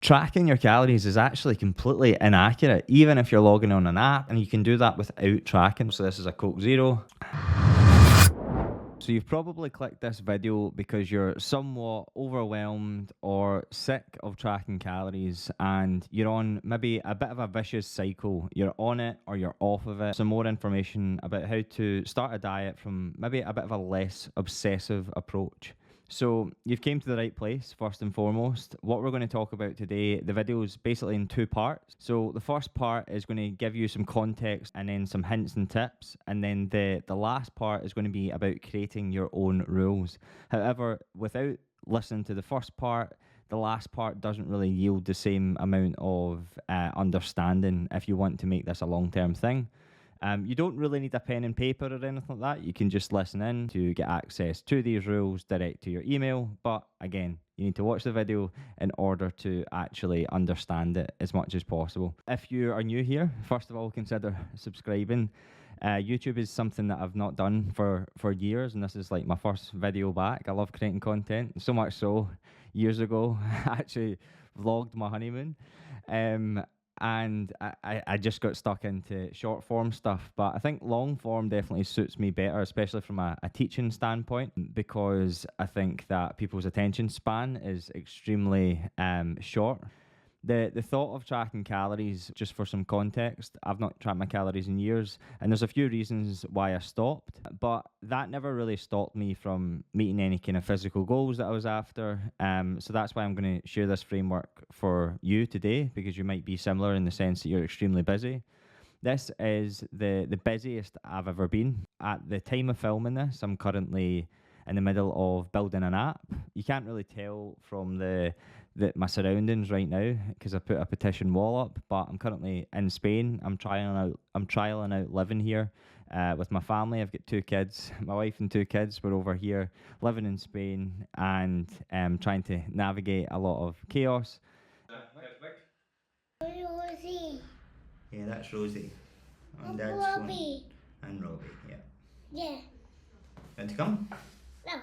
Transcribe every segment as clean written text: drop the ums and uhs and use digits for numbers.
Tracking your calories is actually completely inaccurate, even if you're logging on an app, and you can do that without tracking. So this is a Coke Zero. So you've probably clicked this video because you're somewhat overwhelmed or sick of tracking calories and you're on maybe a bit of a vicious cycle. You're on it or you're off of it. Some more information about how to start a diet from maybe a bit of a less obsessive approach. So you've came to the right place, first and foremost. What we're going to talk about today, the video is basically in two parts. So the first part is going to give you some context and then some hints and tips. And then the last part is going to be about creating your own rules. However, without listening to the first part, the last part doesn't really yield the same amount of understanding if you want to make this a long-term thing. You don't really need a pen and paper or anything like that. You can just listen in to get access to these rules direct to your email. But again, you need to watch the video in order to actually understand it as much as possible. If you are new here, first of all, consider subscribing. YouTube is something that I've not done for years, and this is like my first video back. I love creating content, so much so, years ago, I actually vlogged my honeymoon. And I just got stuck into short form stuff. But I think long form definitely suits me better, especially from a teaching standpoint, because I think that people's attention span is extremely short. The thought of tracking calories, just for some context, I've not tracked my calories in years, and there's a few reasons why I stopped, but that never really stopped me from meeting any kind of physical goals that I was after. So that's why I'm going to share this framework for you today, because you might be similar in the sense that you're extremely busy. This is the busiest I've ever been. At the time of filming this, I'm currently in the middle of building an app. You can't really tell from my surroundings right now because I put a petition wall up, but I'm currently in Spain. I'm trialing out living here with my family. I've got two kids. My wife and two kids. We're over here living in Spain and trying to navigate a lot of chaos. Rosie. Yeah, that's Rosie. On Dad's Robbie. Phone. And Robbie, yeah. Yeah. Want to come? No.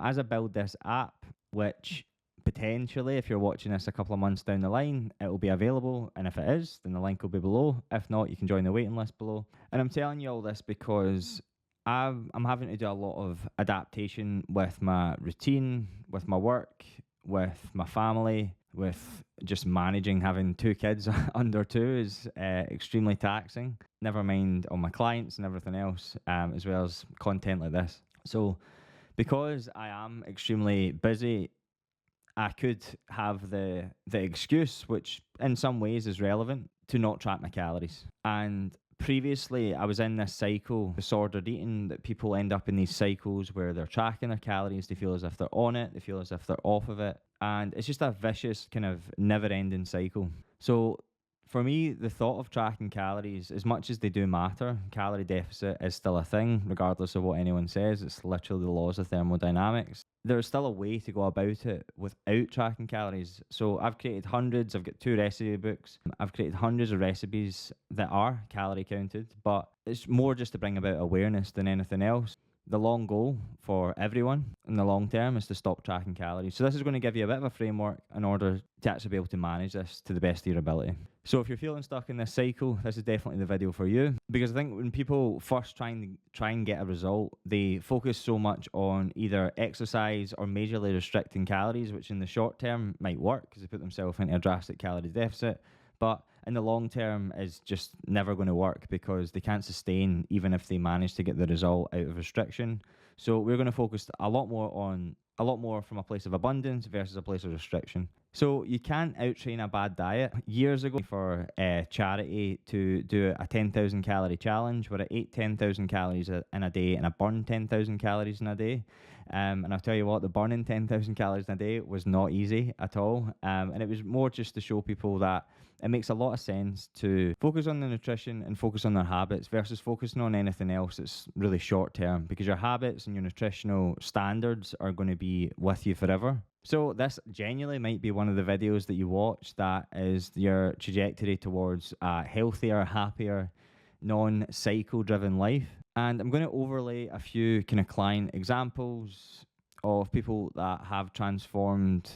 As I build this app, which potentially, if you're watching this a couple of months down the line, it will be available. And if it is, then the link will be below. If not, you can join the waiting list below. And I'm telling you all this because I'm having to do a lot of adaptation with my routine, with my work, with my family, with just managing having two kids under two is extremely taxing. Never mind on my clients and everything else, as well as content like this. So because I am extremely busy, I could have the excuse, which in some ways is relevant, to not track my calories. And previously, I was in this cycle, disordered eating, that people end up in these cycles where they're tracking their calories, they feel as if they're on it, they feel as if they're off of it, and it's just a vicious kind of never-ending cycle. So for me, the thought of tracking calories, as much as they do matter, calorie deficit is still a thing, regardless of what anyone says. It's literally the laws of thermodynamics. There's still a way to go about it without tracking calories. So I've created hundreds, I've got 2 recipe books. I've created hundreds of recipes that are calorie counted, but it's more just to bring about awareness than anything else. The long goal for everyone in the long term is to stop tracking calories. So this is going to give you a bit of a framework in order to actually be able to manage this to the best of your ability. So if you're feeling stuck in this cycle, this is definitely the video for you. Because I think when people first try and get a result, they focus so much on either exercise or majorly restricting calories, which in the short term might work because they put themselves into a drastic calorie deficit. But in the long term is just never going to work because they can't sustain even if they manage to get the result out of restriction. So we're going to focus a lot more from a place of abundance versus a place of restriction. So you can't out-train a bad diet. Years ago for charity to do a 10,000 calorie challenge where I ate 10,000 calories in a day and I burned 10,000 calories in a day. And I'll tell you what, the burning 10,000 calories in a day was not easy at all. And it was more just to show people that it makes a lot of sense to focus on the nutrition and focus on their habits versus focusing on anything else that's really short term, because your habits and your nutritional standards are going to be with you forever. So this genuinely might be one of the videos that you watch that is your trajectory towards a healthier, happier, non-cycle driven life. And I'm going to overlay a few kind of client examples of people that have transformed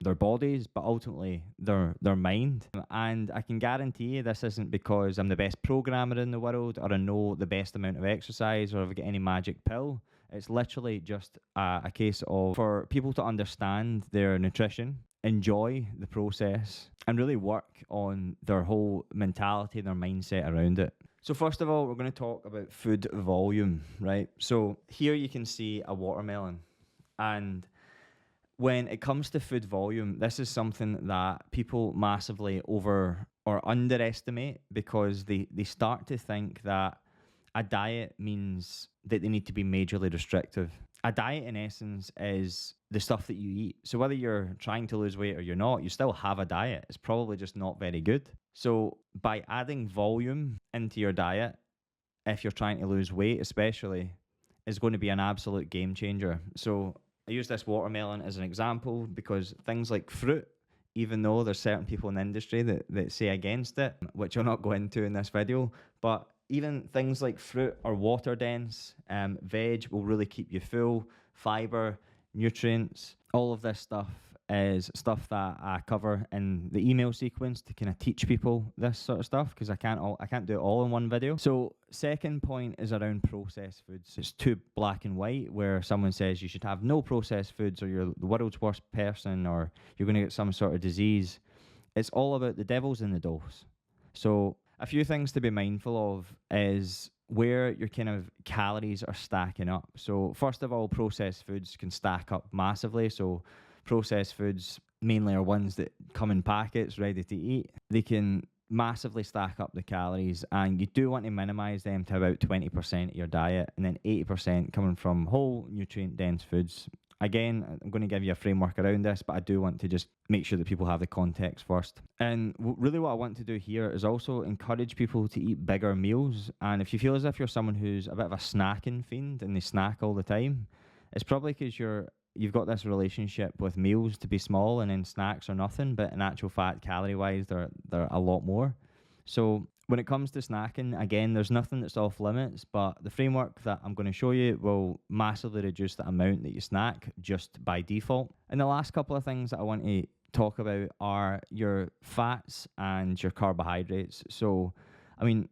their bodies, but ultimately their mind. And I can guarantee you this isn't because I'm the best programmer in the world, or I know the best amount of exercise, or I've got any magic pill. It's literally just a case of for people to understand their nutrition, enjoy the process, and really work on their whole mentality, their mindset around it. So first of all, we're going to talk about food volume, right? So here you can see a watermelon, and when it comes to food volume, this is something that people massively over or underestimate, because they start to think that a diet means that they need to be majorly restrictive. A diet, in essence, is the stuff that you eat. So whether you're trying to lose weight or you're not, you still have a diet. It's probably just not very good. So by adding volume into your diet, if you're trying to lose weight especially, is going to be an absolute game changer. So I use this watermelon as an example because things like fruit, even though there's certain people in the industry that say against it, which I'll not go into in this video, but even things like fruit or water dense, veg will really keep you full, fiber, nutrients, all of this stuff is stuff that I cover in the email sequence to kind of teach people this sort of stuff, because I can't do it all in one video. So second point is around processed foods. It's too black and white, where someone says you should have no processed foods or you're the world's worst person or you're going to get some sort of disease. It's all about the devil's in the dose. So a few things to be mindful of is where your kind of calories are stacking up. So first of all, processed foods can stack up massively. So processed foods mainly are ones that come in packets ready to eat. They can massively stack up the calories, and you do want to minimize them to about 20% of your diet, and then 80% coming from whole nutrient dense foods. Again, I'm going to give you a framework around this, but I do want to just make sure that people have the context first. And really what I want to do here is also encourage people to eat bigger meals. And if you feel as if you're someone who's a bit of a snacking fiend and they snack all the time, it's probably because you've got this relationship with meals to be small and then snacks are nothing, but in actual fact, calorie-wise, they're a lot more. So when it comes to snacking, again, there's nothing that's off limits, but the framework that I'm going to show you will massively reduce the amount that you snack just by default. And the last couple of things that I want to talk about are your fats and your carbohydrates. So, I mean,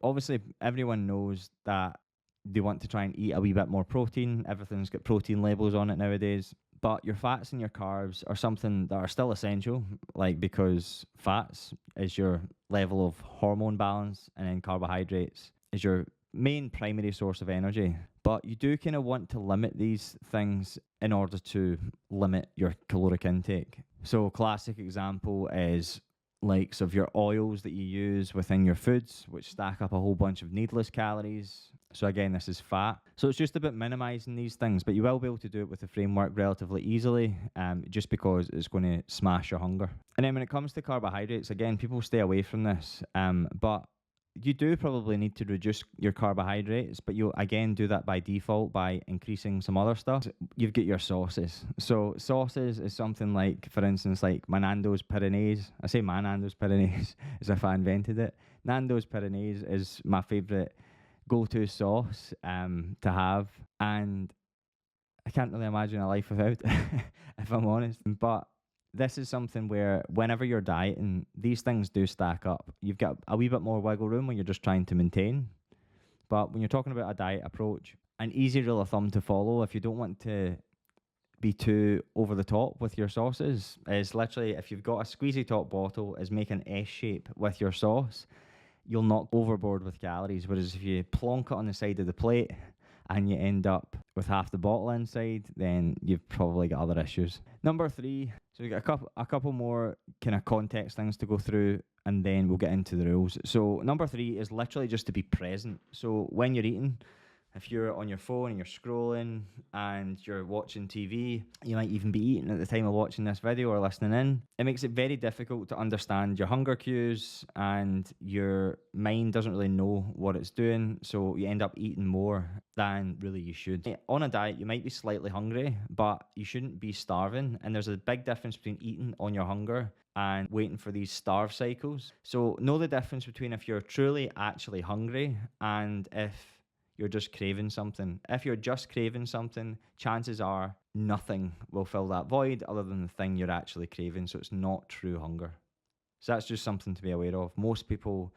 obviously everyone knows that they want to try and eat a wee bit more protein. Everything's got protein labels on it nowadays. But your fats and your carbs are something that are still essential, like because fats is your level of hormone balance, and then carbohydrates is your main primary source of energy. But you do kind of want to limit these things in order to limit your caloric intake. So classic example is likes of your oils that you use within your foods, which stack up a whole bunch of needless calories. So again, this is fat. So it's just about minimizing these things, but you will be able to do it with the framework relatively easily, just because it's going to smash your hunger. And then when it comes to carbohydrates, again, people stay away from this, but you do probably need to reduce your carbohydrates, but you'll again do that by default by increasing some other stuff. You've got your sauces. So sauces is something like, for instance, like my Nando's Pyrenees. I say my Nando's Pyrenees as if I invented it. Nando's Pyrenees is my favorite go-to sauce to have, and I can't really imagine a life without it, if I'm honest. But this is something where whenever you're dieting, these things do stack up. You've got a wee bit more wiggle room when you're just trying to maintain. But when you're talking about a diet approach, an easy rule of thumb to follow if you don't want to be too over the top with your sauces is literally, if you've got a squeezy top bottle, is make an S shape with your sauce. You'll not go overboard with calories. Whereas if you plonk it on the side of the plate and you end up with half the bottle inside, then you've probably got other issues. Number 3, so we got a couple more kind of context things to go through, and then we'll get into the rules. So number 3 is literally just to be present. So when you're eating, if you're on your phone and you're scrolling and you're watching TV, you might even be eating at the time of watching this video or listening in. It makes it very difficult to understand your hunger cues, and your mind doesn't really know what it's doing, so you end up eating more than really you should. On a diet, you might be slightly hungry, but you shouldn't be starving, and there's a big difference between eating on your hunger and waiting for these starve cycles. So know the difference between if you're truly actually hungry and if you're just craving something. If you're just craving something, chances are nothing will fill that void other than the thing you're actually craving. So it's not true hunger. So that's just something to be aware of. Most people,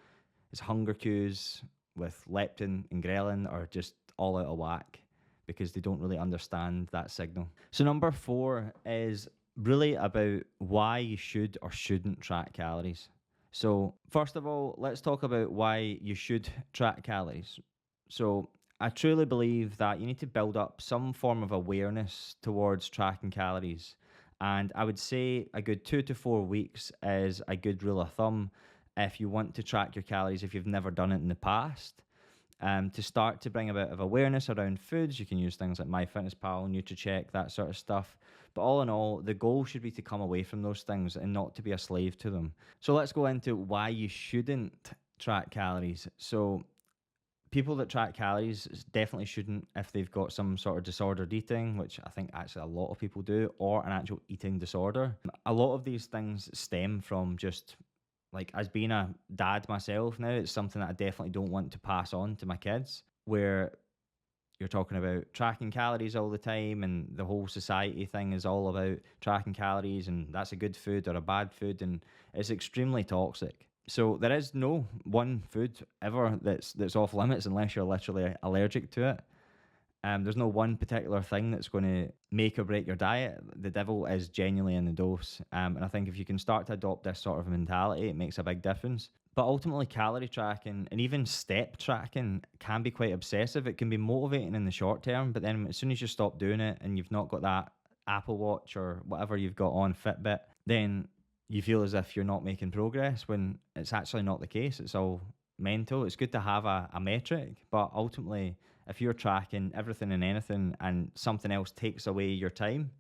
it's hunger cues with leptin and ghrelin are just all out of whack because they don't really understand that signal. So number 4 is really about why you should or shouldn't track calories. So first of all, let's talk about why you should track calories. So I truly believe that you need to build up some form of awareness towards tracking calories. And I would say a good 2 to 4 weeks is a good rule of thumb if you want to track your calories if you've never done it in the past. To start to bring a bit of awareness around foods, you can use things like MyFitnessPal, NutriCheck, that sort of stuff. But all in all, the goal should be to come away from those things and not to be a slave to them. So let's go into why you shouldn't track calories. So people that track calories definitely shouldn't if they've got some sort of disordered eating, which I think actually a lot of people do, or an actual eating disorder. A lot of these things stem from just, like, as being a dad myself now, it's something that I definitely don't want to pass on to my kids, where you're talking about tracking calories all the time and the whole society thing is all about tracking calories and that's a good food or a bad food, and it's extremely toxic. So there is no one food ever that's off limits unless you're literally allergic to it. There's no one particular thing that's going to make or break your diet. The devil is genuinely in the dose. And I think if you can start to adopt this sort of mentality, it makes a big difference. But ultimately, calorie tracking and even step tracking can be quite obsessive. It can be motivating in the short term, but then as soon as you stop doing it and you've not got that Apple Watch or whatever you've got on, Fitbit, then you feel as if you're not making progress when it's actually not the case. It's all mental. It's good to have a metric, but ultimately, if you're tracking everything and anything and something else takes away your time,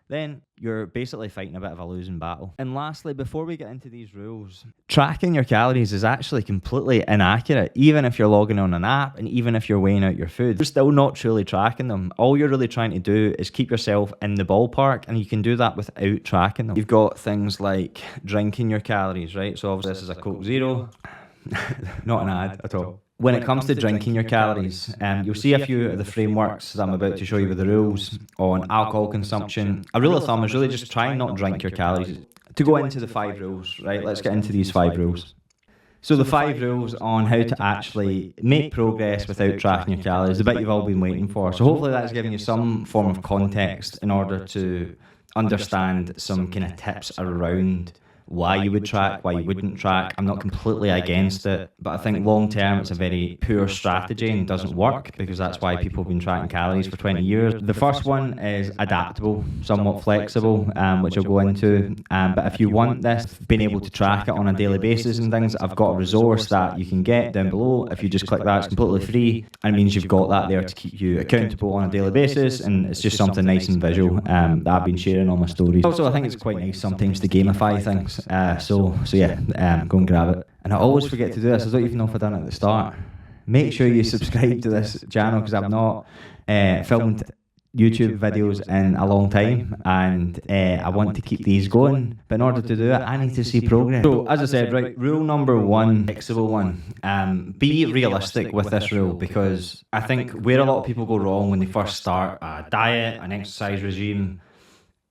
then you're basically fighting a bit of a losing battle. And lastly, before we get into these rules, tracking your calories is actually completely inaccurate. Even if you're logging on an app and even if you're weighing out your food, you're still not truly tracking them. All you're really trying to do is keep yourself in the ballpark, and you can do that without tracking them. You've got things like drinking your calories, right? So obviously this is a Coke Zero, not an ad at all. When it comes to drinking your calories, you'll see a few of the frameworks that I'm about to show you with the rules on alcohol consumption. A rule of thumb is really just try and not drink your calories. To go into the 5 rules, right? Let's get into these 5 rules. So the 5 rules on how to actually make progress without tracking your calories, the bit you've all been waiting for. So hopefully that's giving you some form of context in order to understand some kind of tips around why you would track, why you wouldn't track. I'm not completely against it, but I think long term it's a very poor strategy and doesn't work, because that's why people have been tracking calories for 20 years. The first one is adaptable, somewhat flexible, which I'll go into. But if you want this, being able to track it on a daily basis and things, I've got a resource that you can get down below. If you just click that, it's completely free, and it means you've got that there to keep you accountable on a daily basis, and it's just something nice and visual that I've been sharing on my stories. Also, I think it's quite nice sometimes to gamify things. So yeah, go and grab it. And I always forget to do this. I don't even know if I've done it at the start. Make sure you subscribe to this channel, because I've not filmed YouTube videos in a long time, and I want to keep these going. But in order to do it, I need to see progress. So as I said, right, rule number 1, flexible one. Be realistic with this rule, because I think where a lot of people go wrong when they first start a diet, an exercise regime,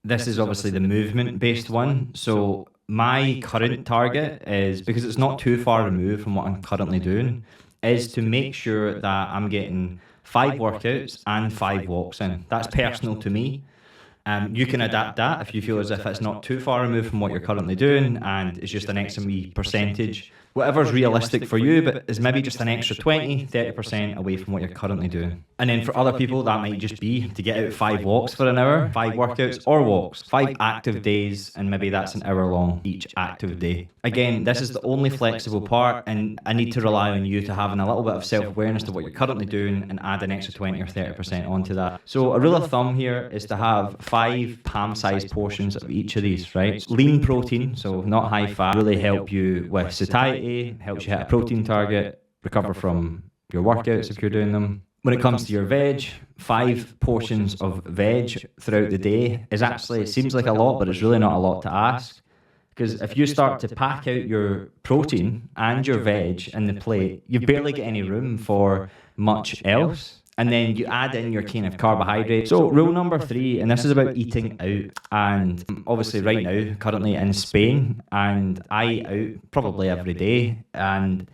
this is obviously the movement-based one. So my current target is, because it's not too far removed from what I'm currently doing, is to make sure that I'm getting 5 workouts and 5 walks in. That's personal to me. You can adapt that if you feel as if it's not too far removed from what you're currently doing and it's just an extra wee percentage. Whatever's realistic for you, but is maybe just an extra 20, 30% away from what you're currently doing. And then for other people, that might just be to get out 5 walks for an hour, 5 workouts or walks, 5 active days, and maybe that's an hour long each active day. Again, this is the only flexible part, and I need to rely on you to having a little bit of self-awareness to what you're currently doing and add an extra 20 or 30% onto that. So a rule of thumb here is to have 5 palm-sized portions of each of these, right? Lean protein, so not high fat, really help you with satiety, helps you hit a protein target, recover from your workouts if you're doing them. When it comes to your veg, 5 portions of veg throughout the day is actually, it seems like a lot, but it's really not a lot to ask. Because if you start to pack out your protein and your veg in the plate, you barely get any room for much else. And then you add in your kind of carbohydrates. So rule number 3, and this is about eating out. And obviously right now, currently in Spain, and I eat out probably every day. And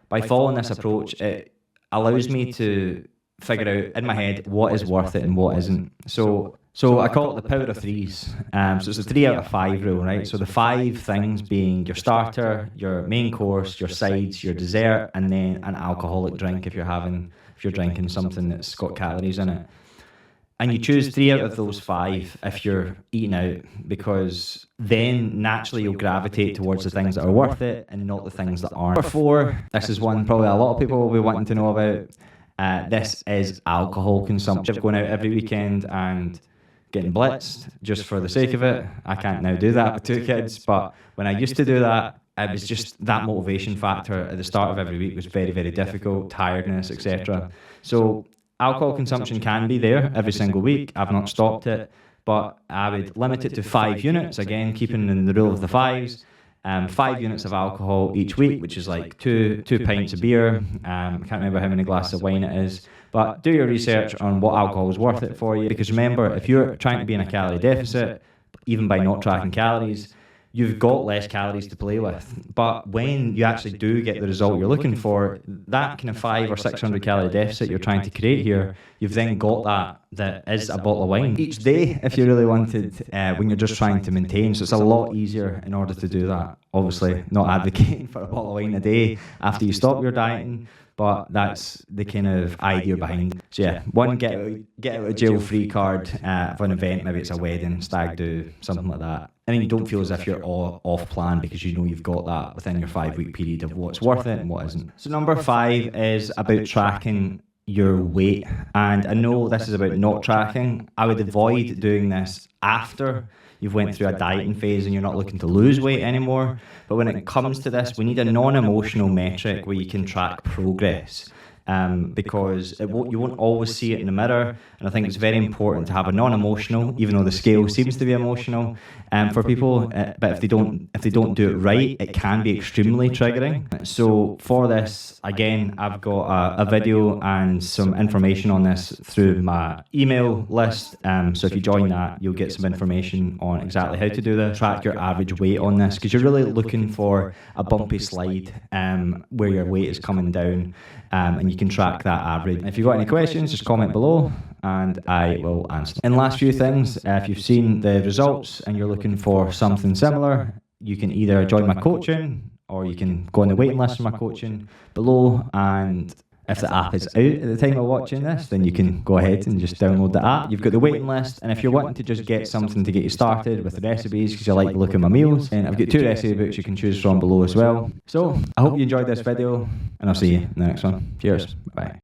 by following this approach, it allows me to figure out in my head what is worth it and what isn't. So I call it the power of 3s. So it's a 3 out of 5 rule, right? So the 5 things being your starter, your main course, your sides, your dessert, and then an alcoholic drink if you're drinking something that's got calories in it. And you choose 3 out of those 5 if you're eating out, because then naturally you'll gravitate towards the things that are worth it and not the things that aren't. Number 4, this is one probably a lot of people will be wanting to know about. This is alcohol consumption. Going out every weekend and getting blitzed just for the sake of it. I can't now do that with 2 kids, but when I used to do that, it was just that motivation factor at the start of every week was very, very difficult, tiredness, etc. So alcohol consumption can be there every single week. I've not stopped it, but I would limit it to 5 units, again, keeping in the rule of the 5s. 5 units of alcohol each week, which is like two pints of beer. I can't remember how many glasses of wine it is. But do your research on what alcohol is worth it for you, because remember, if you're trying to be in a calorie deficit, even by not tracking calories, you've got less calories to play with. But when you actually do get the result you're looking for, that kind of 500 or 600 calorie deficit you're trying to create here, you've then got that is a bottle of wine each day if you really wanted, when you're just trying to maintain. So it's a lot easier in order to do that. Obviously, not advocating for a bottle of wine a day after you stop your dieting, but that's the kind of idea behind it. So yeah, one get out of jail free card for an event, maybe it's a wedding, stag do, something like that. And then you don't feel as if you're all off plan because you know you've got that within your 5-week period of what's worth it and what isn't. So number 5 is about tracking your weight. And I know this is about not tracking. I would avoid doing this after you've went through a dieting phase and you're not looking to lose weight anymore. But when it comes to this, we need a non-emotional metric where you can track progress. Because you won't always see it in the mirror, and I think it's very important to have a non-emotional, even though the scale seems to be emotional, for people. But if they don't do it right, it can be extremely triggering. So for this, again, I've got a video and some information on this through my email list. So if you join that, you'll get some information on exactly how to do this. Track your average weight on this, because you're really looking for a bumpy slide where your weight is coming down. And you can track that average. If you've got any questions, just comment below and I will answer. And last few things, if you've seen the results and you're looking for something similar, you can either join my coaching or you can go on the waiting list for my coaching below. And if the app is out at the time of watching this, then you can go ahead and just download the app. You've got the waiting list, and if you're wanting to just get something to get you started with the recipes because you like the look of my meals, and I've got 2 recipe books you can choose from below as well. So I hope you enjoyed this video, and I'll see you in the next one. Cheers. Bye.